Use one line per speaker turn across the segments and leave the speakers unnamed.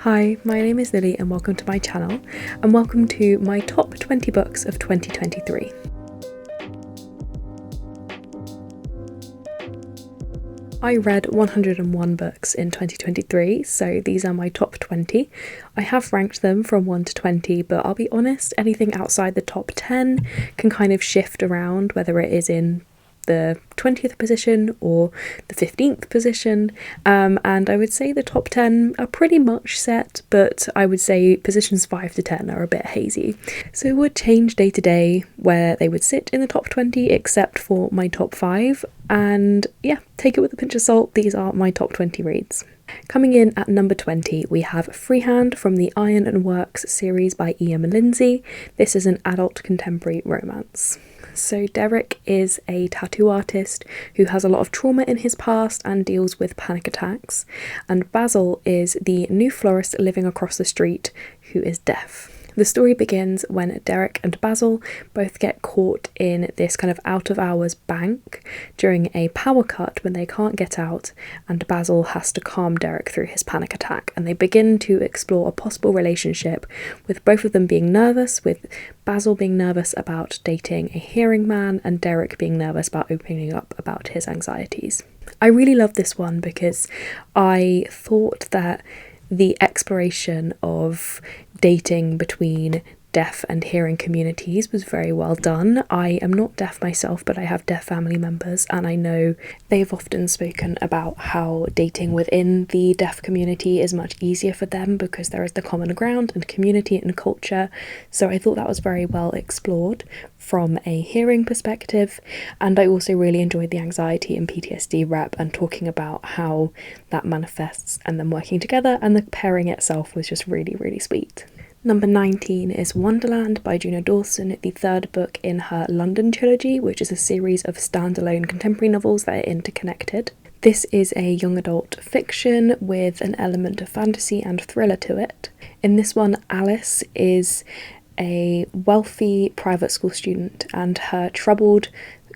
Hi, my name is Lily and welcome to my channel, and welcome to my top 20 books of 2023. I read 101 books in 2023, so these are my top 20. I have ranked them from 1 to 20, but I'll be honest, anything outside the top 10 can kind of shift around, whether it is in the 20th position or the 15th position, and I would say the top 10 are pretty much set, but I would say positions 5 to 10 are a bit hazy. So it would change day to day where they would sit in the top 20 except for my top 5, and yeah, take it with a pinch of salt, these are my top 20 reads. Coming in at number 20, we have Freehand from the Iron and Works series by E.M. and Lindsey. This is an adult contemporary romance. So Derek is a tattoo artist who has a lot of trauma in his past and deals with panic attacks, and Basil is the new florist living across the street who is deaf. The story begins when Derek and Basil both get caught in this kind of out-of-hours bank during a power cut when they can't get out, and Basil has to calm Derek through his panic attack, and they begin to explore a possible relationship with both of them being nervous, with Basil being nervous about dating a hearing man and Derek being nervous about opening up about his anxieties. I really love this one because I thought that the exploration of dating between deaf and hearing communities was very well done. I am not deaf myself, but I have deaf family members, and I know they've often spoken about how dating within the deaf community is much easier for them because there is the common ground and community and culture. So I thought that was very well explored from a hearing perspective, and I also really enjoyed the anxiety and PTSD rep and talking about how that manifests and them working together, and the pairing itself was just really, really sweet. Number 19 is Wonderland by Juno Dawson, the third book in her London trilogy, which is a series of standalone contemporary novels that are interconnected. This is a young adult fiction with an element of fantasy and thriller to it. In this one, Alice is a wealthy private school student, and her troubled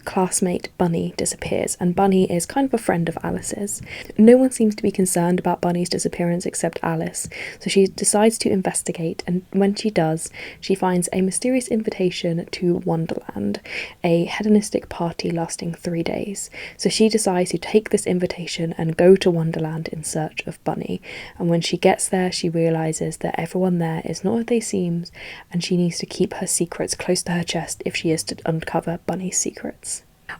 classmate Bunny disappears, and Bunny is kind of a friend of Alice's. No one seems to be concerned about Bunny's disappearance except Alice, so she decides to investigate, and when she does, she finds a mysterious invitation to Wonderland, a hedonistic party lasting 3 days. So she decides to take this invitation and go to Wonderland in search of Bunny, and when she gets there she realises that everyone there is not what they seem, and she needs to keep her secrets close to her chest if she is to uncover Bunny's secrets.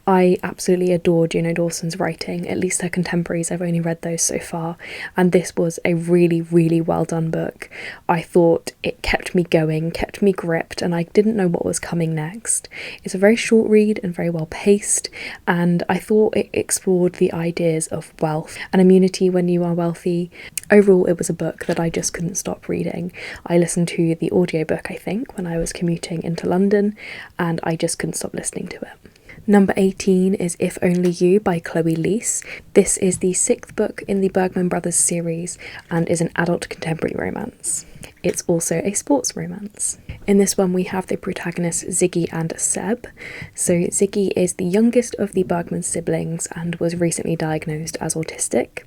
I absolutely adore Juno Dawson's writing, at least her contemporaries. I've only read those so far, and this was a really, really well done book. I thought it kept me going, kept me gripped, and I didn't know what was coming next. It's a very short read and very well paced, and I thought it explored the ideas of wealth and immunity when you are wealthy. Overall, it was a book that I just couldn't stop reading. I listened to the audiobook, I think, when I was commuting into London, and I just couldn't stop listening to it. Number 18 is If Only You by Chloe Liese. This is the 6th book in the Bergman Brothers series and is an adult contemporary romance. It's also a sports romance. In this one we have the protagonists Ziggy and Seb. So Ziggy is the youngest of the Bergman siblings and was recently diagnosed as autistic.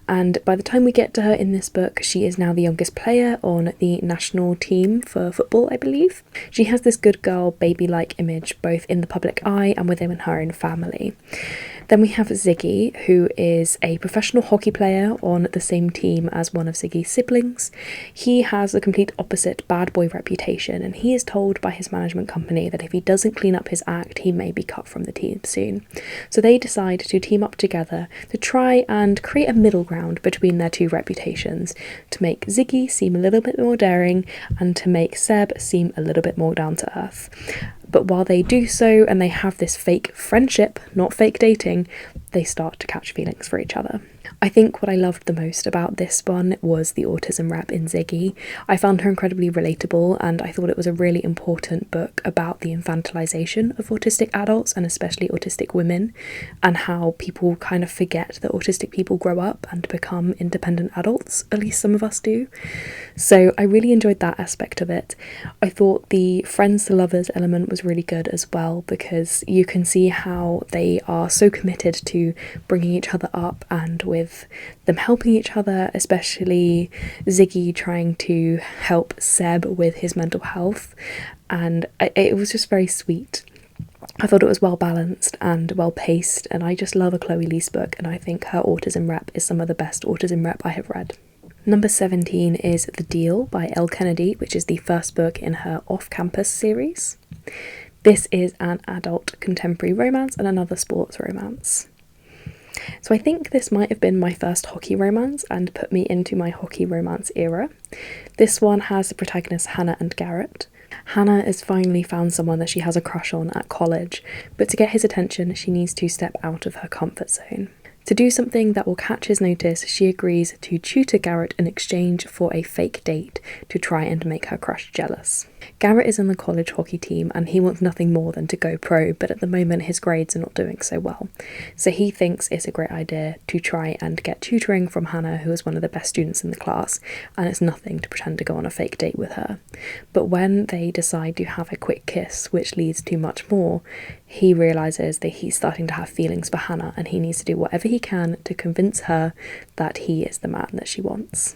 And by the time we get to her in this book, she is now the youngest player on the national team for football, I believe. She has this good girl, baby-like image both in the public eye and within her own family. Then we have Ziggy, who is a professional hockey player on the same team as one of Ziggy's siblings. He has the complete opposite bad boy reputation, and he is told by his management company that if he doesn't clean up his act, he may be cut from the team soon. So they decide to team up together to try and create a middle ground between their two reputations, to make Ziggy seem a little bit more daring and to make Seb seem a little bit more down to earth. But while they do so, and they have this fake friendship, not fake dating, they start to catch feelings for each other. I think what I loved the most about this one was the autism rep in Ziggy. I found her incredibly relatable, and I thought it was a really important book about the infantilization of autistic adults, and especially autistic women, and how people kind of forget that autistic people grow up and become independent adults, at least some of us do. So I really enjoyed that aspect of it. I thought the friends to lovers element was really good as well, because you can see how they are so committed to bringing each other up, and with with them helping each other, especially Ziggy trying to help Seb with his mental health, and it was just very sweet. I thought it was well balanced and well paced, and I just love a Chloe Liese book, and I think her autism rep is some of the best autism rep I have read. Number 17 is The Deal by Elle Kennedy, which is the first book in her off-campus series. This is an adult contemporary romance and another sports romance. So I think this might have been my first hockey romance and put me into my hockey romance era. This one has the protagonists Hannah and Garrett. Hannah has finally found someone that she has a crush on at college, but to get his attention, she needs to step out of her comfort zone. To do something that will catch his notice, she agrees to tutor Garrett in exchange for a fake date to try and make her crush jealous. Garrett is in the college hockey team and he wants nothing more than to go pro, but at the moment his grades are not doing so well. So he thinks it's a great idea to try and get tutoring from Hannah, who is one of the best students in the class, and it's nothing to pretend to go on a fake date with her. But when they decide to have a quick kiss, which leads to much more, he realises that he's starting to have feelings for Hannah and he needs to do whatever he can to convince her that he is the man that she wants.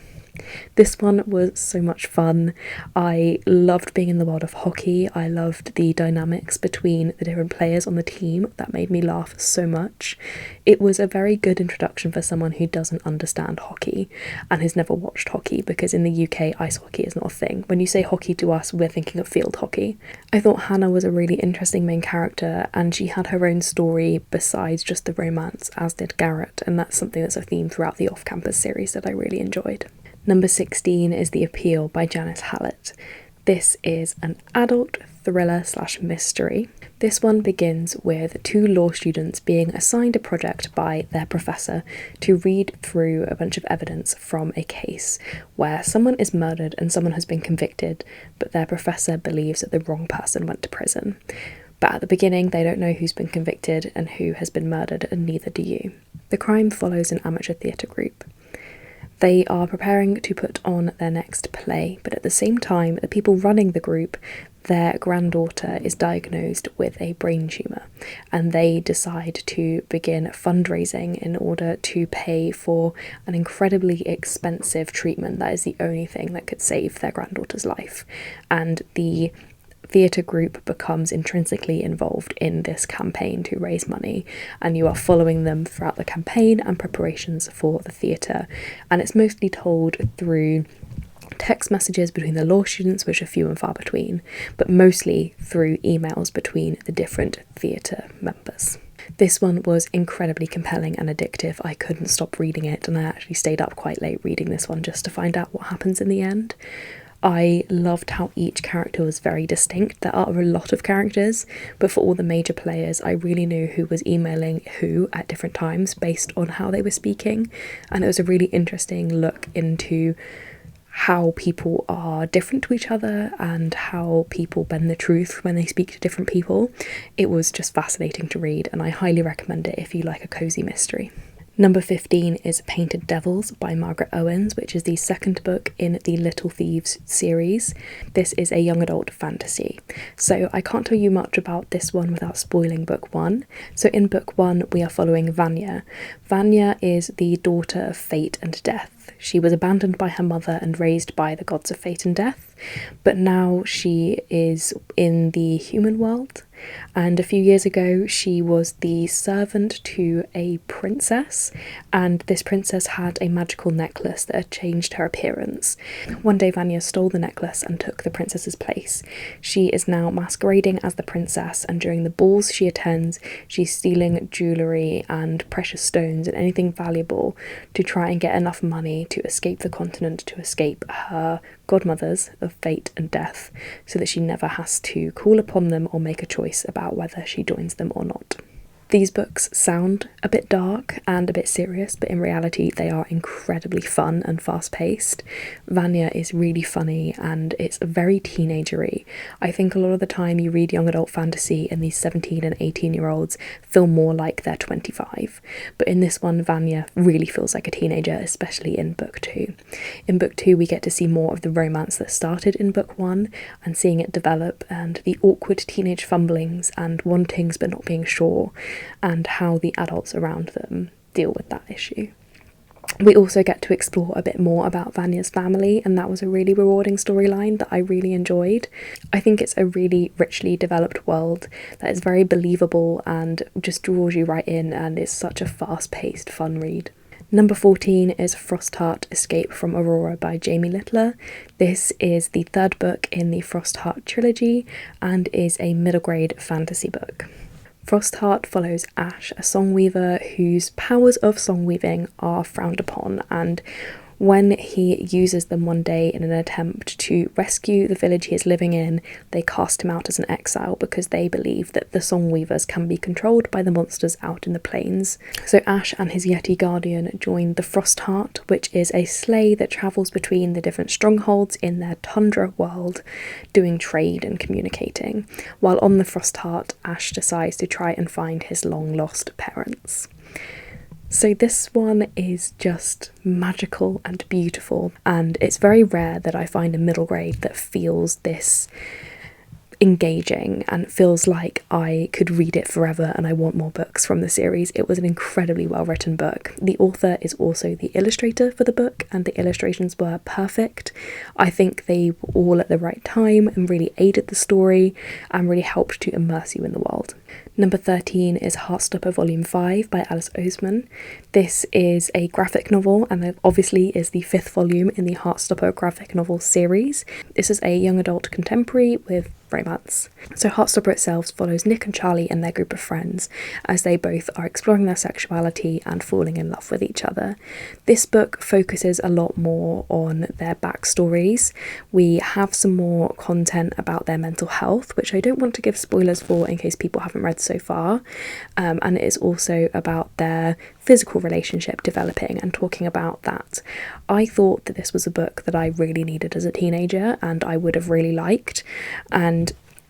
This one was so much fun. I loved being in the world of hockey. I loved the dynamics between the different players on the team. That made me laugh so much. It was a very good introduction for someone who doesn't understand hockey and has never watched hockey, because in the UK ice hockey is not a thing. When you say hockey to us, we're thinking of field hockey. I thought Hannah was a really interesting main character, and she had her own story besides just the romance, as did Garrett, and that's something that's a theme throughout the off-campus series that I really enjoyed. Number 16 is The Appeal by Janice Hallett. This is an adult thriller/mystery. This one begins with two law students being assigned a project by their professor to read through a bunch of evidence from a case where someone is murdered and someone has been convicted, but their professor believes that the wrong person went to prison. But at the beginning, they don't know who's been convicted and who has been murdered, and neither do you. The crime follows an amateur theatre group. They are preparing to put on their next play, but at the same time, the people running the group, their granddaughter is diagnosed with a brain tumour, and they decide to begin fundraising in order to pay for an incredibly expensive treatment that is the only thing that could save their granddaughter's life. And the theatre group becomes intrinsically involved in this campaign to raise money, and you are following them throughout the campaign and preparations for the theatre. And it's mostly told through text messages between the law students, which are few and far between, but mostly through emails between the different theatre members. This one was incredibly compelling and addictive. I couldn't stop reading it, and I actually stayed up quite late reading this one just to find out what happens in the end. I loved how each character was very distinct. There are a lot of characters, but for all the major players, I really knew who was emailing who at different times based on how they were speaking, and it was a really interesting look into how people are different to each other and how people bend the truth when they speak to different people. It was just fascinating to read, and I highly recommend it if you like a cozy mystery. Number 15 is Painted Devils by Margaret Owens, which is the second book in the Little Thieves series. This is a young adult fantasy. So I can't tell you much about this one without spoiling book one. So in book one, we are following Vanya. Vanya is the daughter of fate and death. She was abandoned by her mother and raised by the gods of fate and death, but now she is in the human world. And a few years ago, she was the servant to a princess, and this princess had a magical necklace that had changed her appearance. One day, Vanya stole the necklace and took the princess's place. She is now masquerading as the princess, and during the balls she attends, she's stealing jewellery and precious stones and anything valuable to try and get enough money to escape the continent, to escape her godmothers of fate and death, so that she never has to call upon them or make a choice about whether she joins them or not. These books sound a bit dark and a bit serious, but in reality they are incredibly fun and fast-paced. Vanya is really funny and it's very teenagery. I think a lot of the time you read young adult fantasy and these 17 and 18-year-olds feel more like they're 25. But in this one, Vanya really feels like a teenager, especially in book 2. In book 2, we get to see more of the romance that started in book 1 and seeing it develop, and the awkward teenage fumblings and wantings but not being sure, and how the adults around them deal with that issue. We also get to explore a bit more about Vanya's family, and that was a really rewarding storyline that I really enjoyed. I think it's a really richly developed world that is very believable and just draws you right in, and is such a fast-paced, fun read. Number 14 is Frostheart Escape from Aurora by Jamie Littler. This is the third book in the Frostheart trilogy and is a middle grade fantasy book. Frostheart follows Ash, a songweaver whose powers of songweaving are frowned upon, and when he uses them one day in an attempt to rescue the village he is living in, they cast him out as an exile because they believe that the songweavers can be controlled by the monsters out in the plains. So Ash and his Yeti guardian join the Frostheart, which is a sleigh that travels between the different strongholds in their tundra world, doing trade and communicating. While on the Frostheart, Ash decides to try and find his long-lost parents. So this one is just magical and beautiful, and it's very rare that I find a middle grade that feels this engaging and feels like I could read it forever and I want more books from the series. It was an incredibly well written book. The author is also the illustrator for the book, and the illustrations were perfect. I think they were all at the right time and really aided the story and really helped to immerse you in the world. Number 13 is Heartstopper Volume 5 by Alice Oseman. This is a graphic novel, and it obviously is the 5th volume in the Heartstopper graphic novel series. This is a young adult contemporary with romance. So Heartstopper itself follows Nick and Charlie and their group of friends as they both are exploring their sexuality and falling in love with each other. This book focuses a lot more on their backstories. We have some more content about their mental health, which I don't want to give spoilers for in case people haven't read so far, and it is also about their physical relationship developing and talking about that. I thought that this was a book that I really needed as a teenager and I would have really liked, and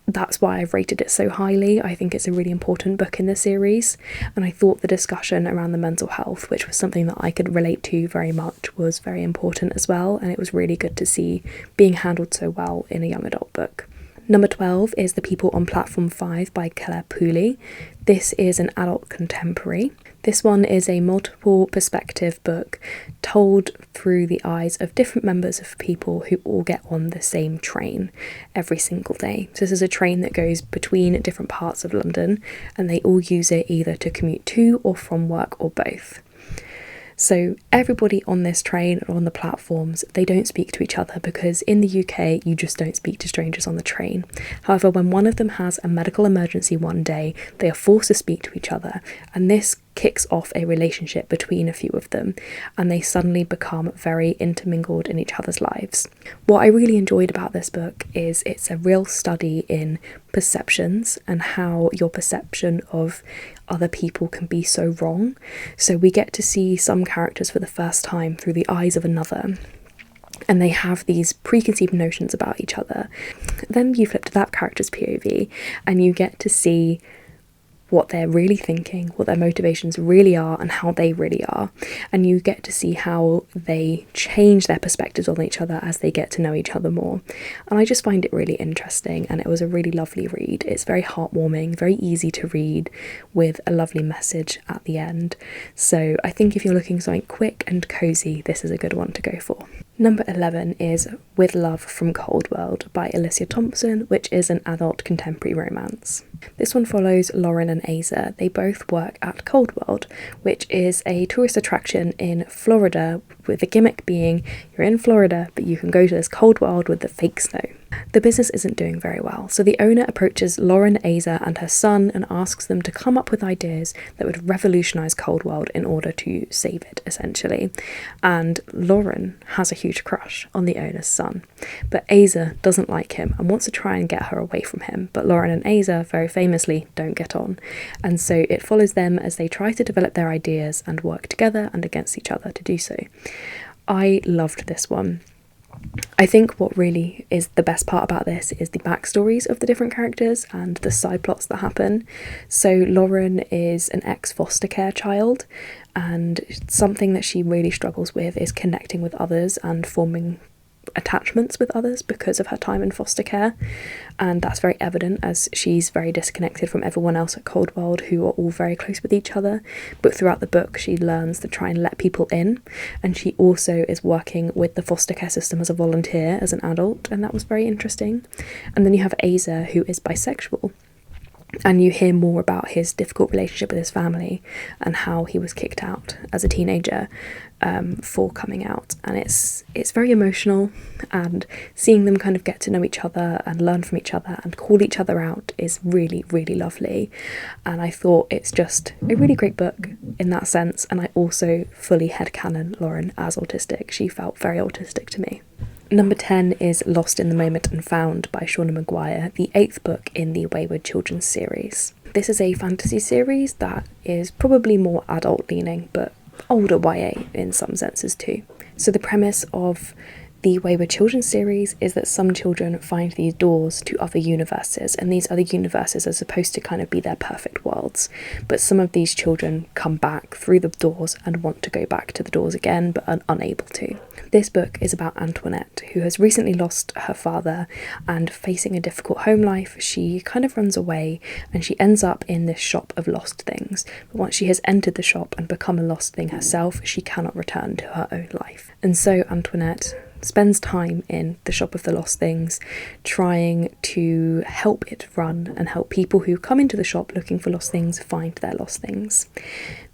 that's why I've rated it so highly. I think it's a really important book in the series, and I thought the discussion around the mental health, which was something that I could relate to very much, was very important as well, and it was really good to see being handled so well in a young adult book. Number 12 is The People on Platform 5 by Clare Pooley. This is an adult contemporary. This one is a multiple perspective book told through the eyes of different members of people who all get on the same train every single day. So this is a train that goes between different parts of London, and they all use it either to commute to or from work or both. So everybody on this train or on the platforms, they don't speak to each other because in the UK you just don't speak to strangers on the train. However, when one of them has a medical emergency one day, they are forced to speak to each other, and this kicks off a relationship between a few of them, and they suddenly become very intermingled in each other's lives. What I really enjoyed about this book is it's a real study in perceptions and how your perception of other people can be so wrong. So we get to see some characters for the first time through the eyes of another, and they have these preconceived notions about each other. Then you flip to that character's POV and you get to see what they're really thinking, what their motivations really are, and how they really are. And you get to see how they change their perspectives on each other as they get to know each other more. And I just find it really interesting, and it was a really lovely read. It's very heartwarming, very easy to read, with a lovely message at the end. So I think if you're looking for something quick and cosy, this is a good one to go for. Number 11 is With Love from Cold World by Alicia Thompson, which is an adult contemporary romance. This one follows Lauren and Asa. They both work at Cold World, which is a tourist attraction in Florida, with the gimmick being you're in Florida, but you can go to this cold world with the fake snow. The business isn't doing very well, so the owner approaches Lauren, Asa and her son and asks them to come up with ideas that would revolutionise Cold World in order to save it, essentially. And Lauren has a huge crush on the owner's son, but Asa doesn't like him and wants to try and get her away from him, but Lauren and Asa very famously don't get on, and so it follows them as they try to develop their ideas and work together and against each other to do so. I loved this one. I think what really is the best part about this is the backstories of the different characters and the side plots that happen. So Lauren is an ex-foster care child, and something that she really struggles with is connecting with others and forming attachments with others because of her time in foster care, and that's very evident as she's very disconnected from everyone else at Cold World, who are all very close with each other. But throughout the book she learns to try and let people in, and she also is working with the foster care system as a volunteer as an adult, and that was very interesting. And then you have Asa, who is bisexual, and you hear more about his difficult relationship with his family and how he was kicked out as a teenager for coming out. And it's very emotional, and seeing them kind of get to know each other and learn from each other and call each other out is really, really lovely. And I thought it's just a really great book in that sense. And I also fully headcanon Lauren as autistic. She felt very autistic to me. Number 10 is Lost in the Moment and Found by Seanan McGuire, the 8th book in the Wayward Children's series. This is a fantasy series that is probably more adult leaning, but older YA in some senses too. So the premise of the Wayward Children's series is that some children find these doors to other universes, and these other universes are supposed to kind of be their perfect worlds. But some of these children come back through the doors and want to go back to the doors again, but are unable to. This book is about Antoinette, who has recently lost her father, and facing a difficult home life, she kind of runs away and she ends up in this shop of lost things. But once she has entered the shop and become a lost thing herself, she cannot return to her own life. And so Antoinette spends time in the shop of the lost things, trying to help it run and help people who come into the shop looking for lost things find their lost things.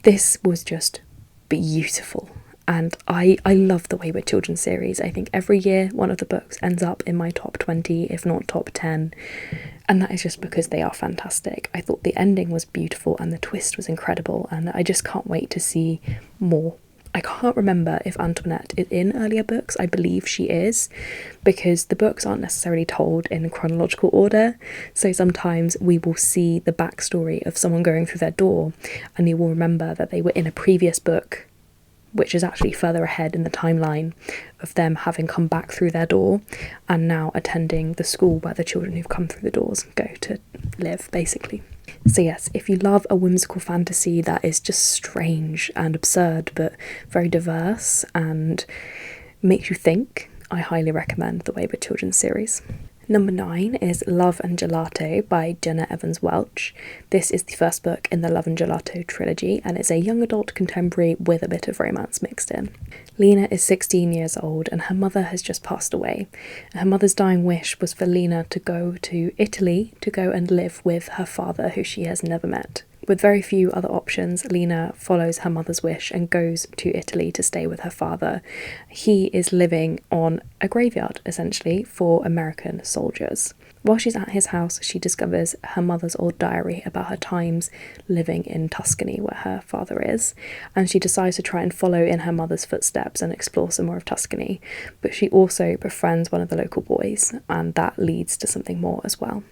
This was just beautiful, and I love the Wayward Children series. I think every year one of the books ends up in my top 20, if not top 10, and that is just because they are fantastic. I thought the ending was beautiful and the twist was incredible, and I just can't wait to see more. I can't remember if Antoinette is in earlier books. I believe she is, because the books aren't necessarily told in chronological order. So sometimes we will see the backstory of someone going through their door, and you will remember that they were in a previous book, which is actually further ahead in the timeline of them having come back through their door and now attending the school where the children who've come through the doors go to live, basically. So yes, if you love a whimsical fantasy that is just strange and absurd but very diverse and makes you think, I highly recommend the Wayward Children's series. Number 9 is Love and Gelato by Jenna Welch. This is the first book in the Love and Gelato trilogy, and it's a young adult contemporary with a bit of romance mixed in. Lena is 16 years old and her mother has just passed away. Her mother's dying wish was for Lena to go to Italy to go and live with her father, who she has never met. With very few other options, Lena follows her mother's wish and goes to Italy to stay with her father. He is living on a graveyard, essentially, for American soldiers. While she's at his house, she discovers her mother's old diary about her times living in Tuscany, where her father is, and she decides to try and follow in her mother's footsteps and explore some more of Tuscany. But she also befriends one of the local boys, and that leads to something more as well.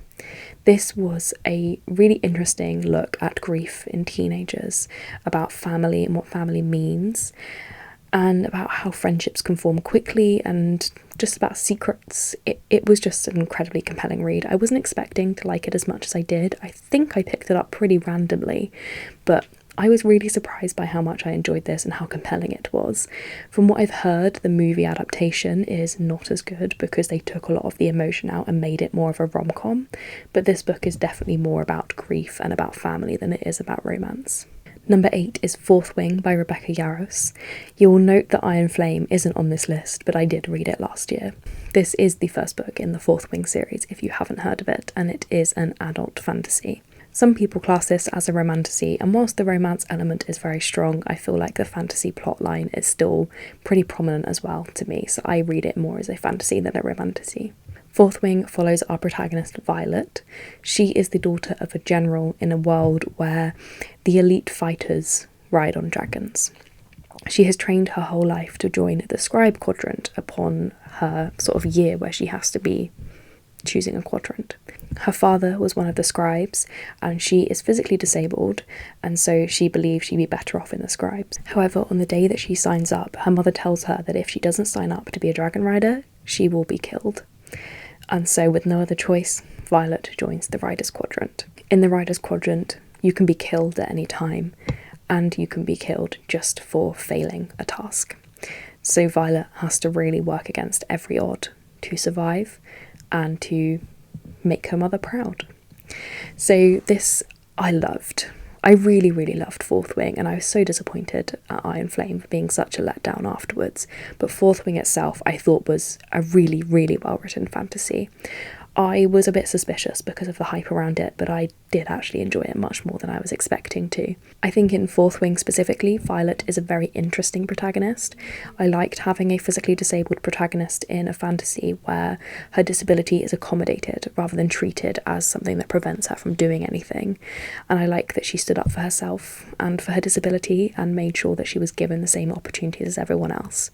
This was a really interesting look at grief in teenagers, about family and what family means, and about how friendships can form quickly, and just about secrets. It was just an incredibly compelling read. I wasn't expecting to like it as much as I did. I think I picked it up pretty randomly, but I was really surprised by how much I enjoyed this and how compelling it was. From what I've heard, the movie adaptation is not as good because they took a lot of the emotion out and made it more of a rom-com, but this book is definitely more about grief and about family than it is about romance. Number 8 is Fourth Wing by Rebecca Yarros. You will note that Iron Flame isn't on this list, but I did read it last year. This is the first book in the Fourth Wing series, if you haven't heard of it, and it is an adult fantasy. Some people class this as a romantasy, and whilst the romance element is very strong, I feel like the fantasy plotline is still pretty prominent as well to me, so I read it more as a fantasy than a romantasy. Fourth Wing follows our protagonist Violet. She is the daughter of a general in a world where the elite fighters ride on dragons. She has trained her whole life to join the scribe quadrant upon her sort of year where she has to be choosing a quadrant. Her father was one of the scribes, and she is physically disabled, and so she believes she'd be better off in the scribes. However, on the day that she signs up, her mother tells her that if she doesn't sign up to be a dragon rider, she will be killed. And so, with no other choice, Violet joins the Riders Quadrant. In the Riders Quadrant, you can be killed at any time, and you can be killed just for failing a task. So Violet has to really work against every odd to survive and to make her mother proud. So this I loved. I really, really loved Fourth Wing, and I was so disappointed at Iron Flame for being such a letdown afterwards. But Fourth Wing itself I thought was a really, really well written fantasy. I was a bit suspicious because of the hype around it, but I did actually enjoy it much more than I was expecting to. I think in Fourth Wing specifically, Violet is a very interesting protagonist. I liked having a physically disabled protagonist in a fantasy where her disability is accommodated rather than treated as something that prevents her from doing anything. And I like that she stood up for herself and for her disability and made sure that she was given the same opportunities as everyone else.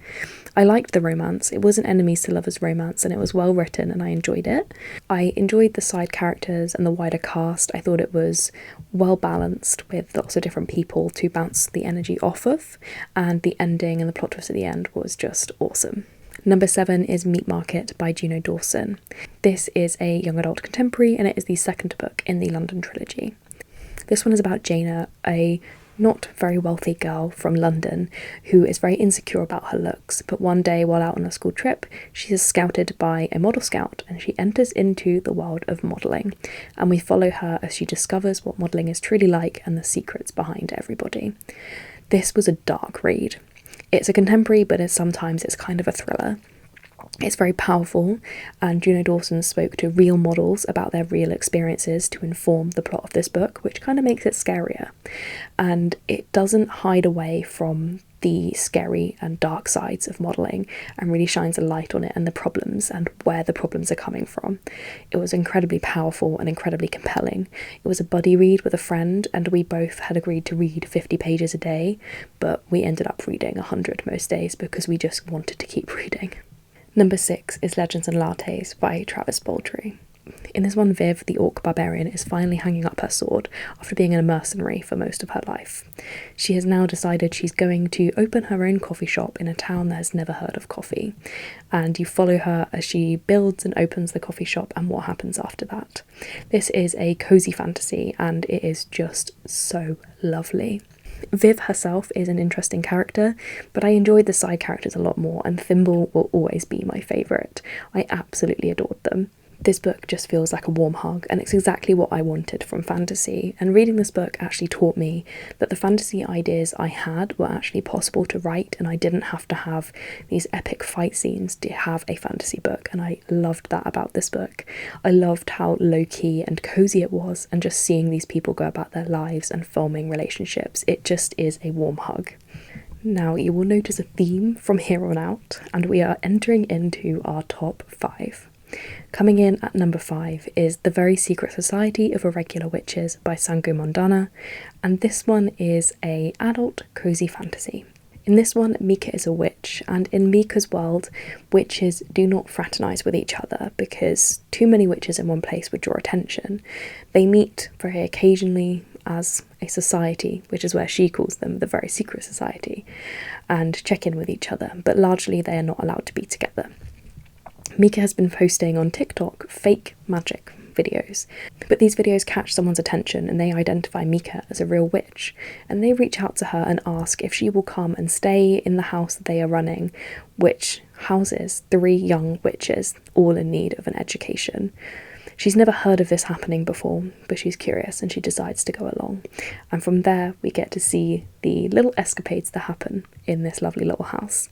I liked the romance. It was an enemies to lovers romance and it was well written and I enjoyed it. I enjoyed the side characters and the wider cast. I thought it was well balanced with lots of different people to bounce the energy off of, and the ending and the plot twist at the end was just awesome. Number 7 is Meat Market by Juno Dawson. This is a young adult contemporary and it is the second book in the London trilogy. This one is about Jenna, a not very wealthy girl from London who is very insecure about her looks, but one day while out on a school trip she is scouted by a model scout and she enters into the world of modelling, and we follow her as she discovers what modelling is truly like and the secrets behind everybody. This was a dark read. It's a contemporary, but sometimes it's kind of a thriller. It's very powerful, and Juno Dawson spoke to real models about their real experiences to inform the plot of this book, which kind of makes it scarier. And it doesn't hide away from the scary and dark sides of modelling and really shines a light on it and the problems and where the problems are coming from. It was incredibly powerful and incredibly compelling. It was a buddy read with a friend, and we both had agreed to read 50 pages a day, but we ended up reading 100 most days because we just wanted to keep reading. Number 6 is Legends and Lattes by Travis Baldree. In this one, Viv, the orc barbarian, is finally hanging up her sword after being a mercenary for most of her life. She has now decided she's going to open her own coffee shop in a town that has never heard of coffee, and you follow her as she builds and opens the coffee shop and what happens after that. This is a cozy fantasy and it is just so lovely. Viv herself is an interesting character, but I enjoyed the side characters a lot more, and Thimble will always be my favourite. I absolutely adored them. This book just feels like a warm hug, and it's exactly what I wanted from fantasy, and reading this book actually taught me that the fantasy ideas I had were actually possible to write, and I didn't have to have these epic fight scenes to have a fantasy book, and I loved that about this book. I loved how low-key and cozy it was, and just seeing these people go about their lives and forming relationships, it just is a warm hug. Now you will notice a theme from here on out, and we are entering into our top 5. Coming in at number 5 is The Very Secret Society of Irregular Witches by Sango Mondana, and this one is a adult cozy fantasy. In this one, Mika is a witch, and in Mika's world, witches do not fraternise with each other because too many witches in one place would draw attention. They meet very occasionally as a society, which is where she calls them the Very Secret Society, and check in with each other, but largely they are not allowed to be together. Mika has been posting on TikTok fake magic videos, but these videos catch someone's attention and they identify Mika as a real witch, and they reach out to her and ask if she will come and stay in the house that they are running, which houses 3 young witches, all in need of an education. She's never heard of this happening before, but she's curious and she decides to go along, and from there we get to see the little escapades that happen in this lovely little house.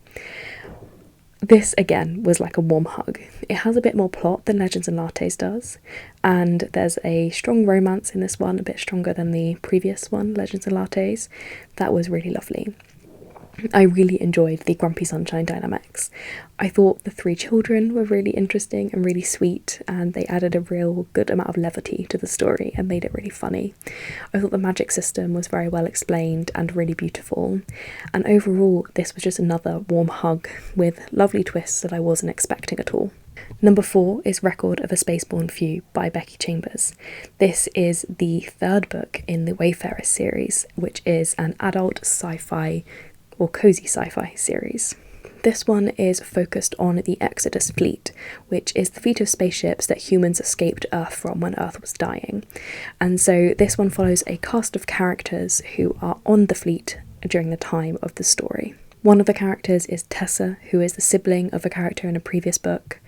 This, again, was like a warm hug. It has a bit more plot than Legends and Lattes does, and there's a strong romance in this one, a bit stronger than the previous one, Legends and Lattes. That was really lovely. I really enjoyed the Grumpy Sunshine dynamics. I thought the 3 children were really interesting and really sweet, and they added a real good amount of levity to the story and made it really funny. I thought the magic system was very well explained and really beautiful, and overall this was just another warm hug with lovely twists that I wasn't expecting at all. Number 4 is Record of a Spaceborn Few by Becky Chambers. This is the 3rd book in the Wayfarers series, which is an adult sci-fi or cozy sci-fi series. This one is focused on the Exodus fleet, which is the fleet of spaceships that humans escaped Earth from when Earth was dying. And so this one follows a cast of characters who are on the fleet during the time of the story. One of the characters is Tessa, who is the sibling of a character in a previous book,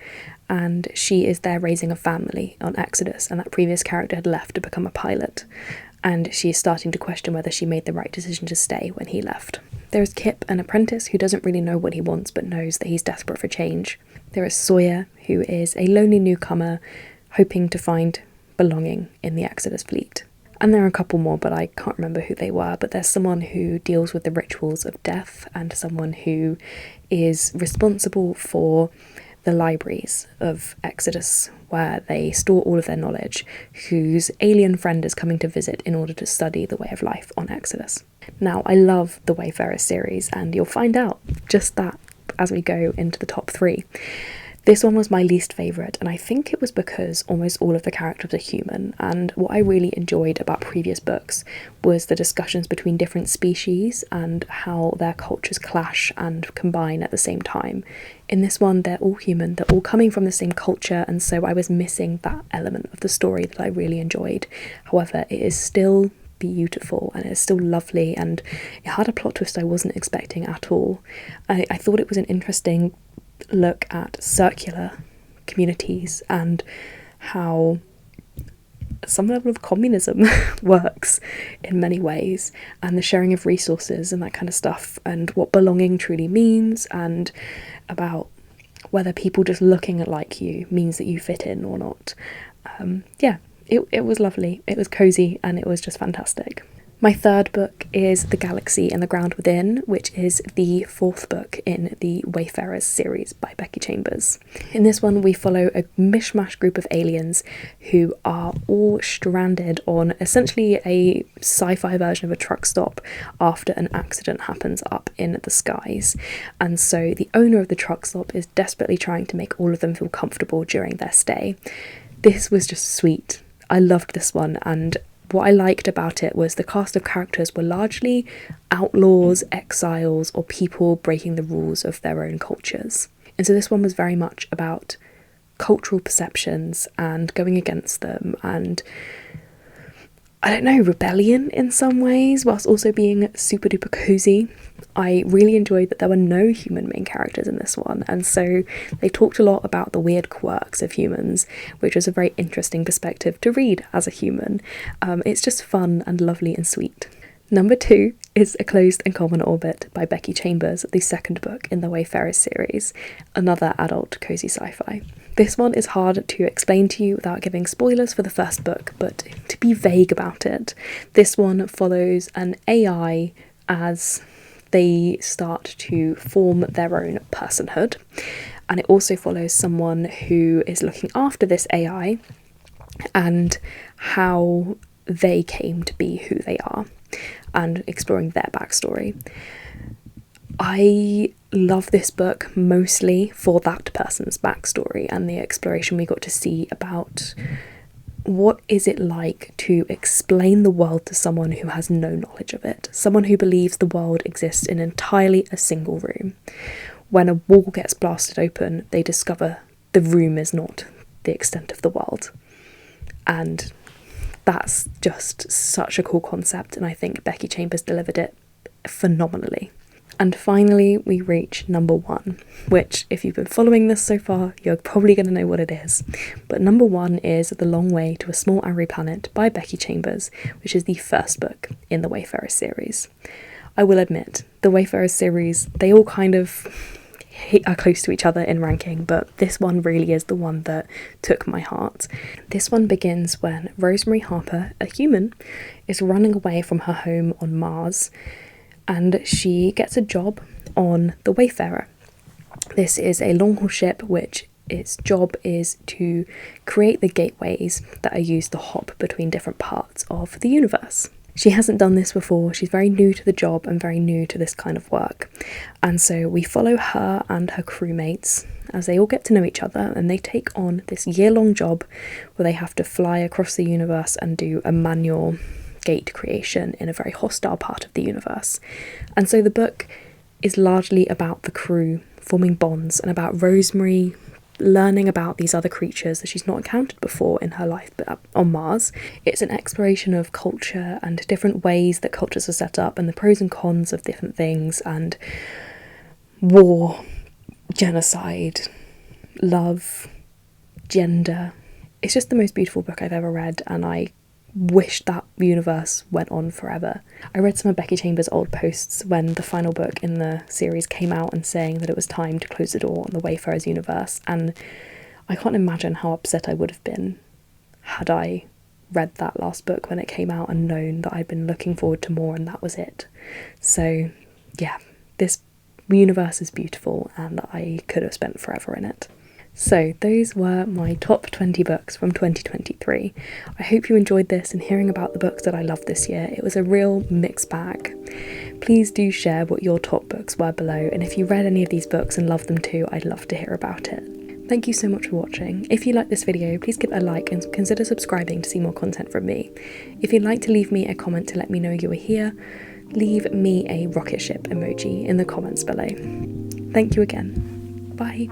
and she is there raising a family on Exodus, and that previous character had left to become a pilot, and she is starting to question whether she made the right decision to stay when he left. There is Kip, an apprentice who doesn't really know what he wants but knows that he's desperate for change. There is Sawyer, who is a lonely newcomer hoping to find belonging in the Exodus fleet. And there are a couple more, but I can't remember who they were. But there's someone who deals with the rituals of death and someone who is responsible for the libraries of Exodus, where they store all of their knowledge, whose alien friend is coming to visit in order to study the way of life on Exodus. Now, I love the Wayfarer series, and you'll find out just that as we go into the top 3. This one was my least favourite, and I think it was because almost all of the characters are human, and what I really enjoyed about previous books was the discussions between different species and how their cultures clash and combine at the same time. In this one, they're all human, they're all coming from the same culture, and so I was missing that element of the story that I really enjoyed. However, it is still beautiful and it's still lovely, and it had a plot twist I wasn't expecting at all. I thought it was an interesting look at circular communities and how some level of communism works in many ways, and the sharing of resources and that kind of stuff, and what belonging truly means, and about whether people just looking like you means that you fit in or not. It was lovely, it was cozy, and it was just fantastic. My third book is The Galaxy and the Ground Within, which is the 4th book in the Wayfarers series by Becky Chambers. In this one, we follow a mishmash group of aliens who are all stranded on essentially a sci-fi version of a truck stop after an accident happens up in the skies. And so the owner of the truck stop is desperately trying to make all of them feel comfortable during their stay. This was just sweet. I loved this one, and what I liked about it was the cast of characters were largely outlaws, exiles, or people breaking the rules of their own cultures. And so this one was very much about cultural perceptions and going against them, and I don't know, rebellion in some ways, whilst also being super duper cozy. I really enjoyed that there were no human main characters in this one, and so they talked a lot about the weird quirks of humans, which was a very interesting perspective to read as a human. It's just fun and lovely and sweet. Number 2 is A Closed and Common Orbit by Becky Chambers, the 2nd book in the Wayfarers series, another adult cozy sci-fi. This one is hard to explain to you without giving spoilers for the first book, but to be vague about it, this one follows an AI as they start to form their own personhood, and it also follows someone who is looking after this AI and how they came to be who they are, and exploring their backstory. I love this book mostly for that person's backstory and the exploration we got to see about what is it like to explain the world to someone who has no knowledge of it, someone who believes the world exists in entirely a single room. When a wall gets blasted open, they discover the room is not the extent of the world. And that's just such a cool concept, and I think Becky Chambers delivered it phenomenally. And finally, we reach number 1, which, if you've been following this so far, you're probably going to know what it is. But number 1 is The Long Way to a Small Airy Planet by Becky Chambers, which is the 1st book in the Wayfarers series. I will admit, the Wayfarers series, they all kind of are close to each other in ranking, but this one really is the one that took my heart. This one begins when Rosemary Harper, a human, is running away from her home on Mars, and she gets a job on the Wayfarer. This is a long-haul ship which its job is to create the gateways that are used to hop between different parts of the universe. She hasn't done this before, she's very new to the job and very new to this kind of work. And so we follow her and her crewmates as they all get to know each other, and they take on this year-long job where they have to fly across the universe and do a manual gate creation in a very hostile part of the universe. And so the book is largely about the crew forming bonds and about Rosemary learning about these other creatures that she's not encountered before in her life but on Mars. It's an exploration of culture and different ways that cultures are set up and the pros and cons of different things, and war, genocide, love, gender. It's just the most beautiful book I've ever read, and I wish that universe went on forever. I read some of Becky Chambers' old posts when the final book in the series came out and saying that it was time to close the door on the Wayfarer's universe, and I can't imagine how upset I would have been had I read that last book when it came out and known that I'd been looking forward to more and that was it. So yeah, this universe is beautiful and I could have spent forever in it. So those were my top 20 books from 2023. I hope you enjoyed this and hearing about the books that I loved this year. It was a real mixed bag. Please do share what your top books were below, and if you read any of these books and loved them too, I'd love to hear about it. Thank you so much for watching. If you like this video, please give it a like and consider subscribing to see more content from me. If you'd like to leave me a comment to let me know you were here, leave me a rocket ship emoji in the comments below. Thank you again. Bye.